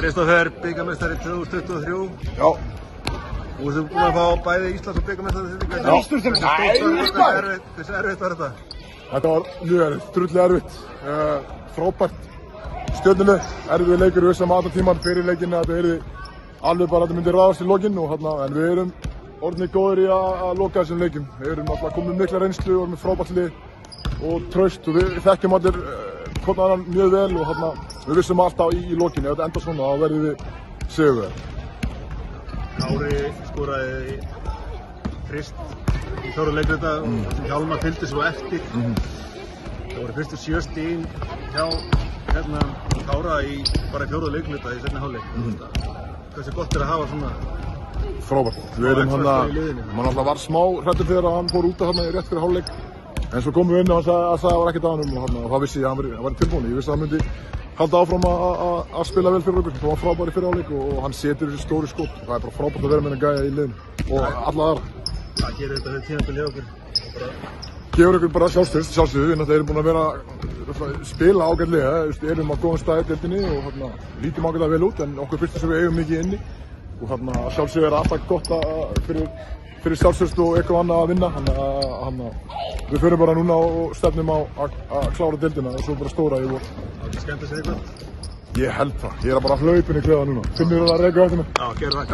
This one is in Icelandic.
Kristófer, bikarmeistari 2023. Já. Og þú búinn að fá bæði Íslands og bikarmeistari þetta. Hversu erfitt var þetta? Þetta var mjög erfitt, drullu erfitt. Frábært. Stjörnunni, erfið leikur, við vissum alltaf tíman fyrir leikinn að þetta yrði alveg bara að þetta myndi ráðast í lokin en við erum orðnir góðir í að loka þessum leikjum. Við erum alltaf komið mikla reynslu og með frábært lið og traust og við þekkjum allir hvort annan mjög vel og við vissum alltaf í lokin. Ef þetta endar svona þá verðum við sigurvegarar. Kári skoraði fyrst í fjórða leikluta og Hjálmar fylgdi svo eftir. Það voru fyrstu 7 stigin hjá Kára í bara fjórða leikluta í seinni hálfleik. Hversu gott að hafa svona frábært. Við erum mann alltaf var smá hræddur þegar hann fór út af rétt fyrir hálfleik. En svo komum við inn og hann sagði að það var ekkert að hann og það vissi ég að hann var tilbúin. Ég vissi að hann myndi halda áfram að spila vel fyrir okkur. Það var frábær í fyrir hálfleik og hann setur þessi stóri skot. Það er bara frábært að vera með henni gæja í liðinu og alla aðra. Hvað gerir þetta fyrir tímabilið hjá okkur? Gefur okkur bara sjálfsögðu. Við erum búin að vera að spila ágætlega. Erum á góðum stað í deildinni og lítum ágætlega vel út en okkur finnst þess að við eigum mikið inni. Og sjálfsögðu er alltaf gott fyrir sjálfsögðu og eitthvað annað að vinna. Við förum bara núna og stefnum á að klára deildina og svo bara stóra í vor. Það skemmta sér eitthvað? Ég held það. Ég er bara hlaupin í klefa núna. Finnur þú að reyka á þetta? Já, gerðu það.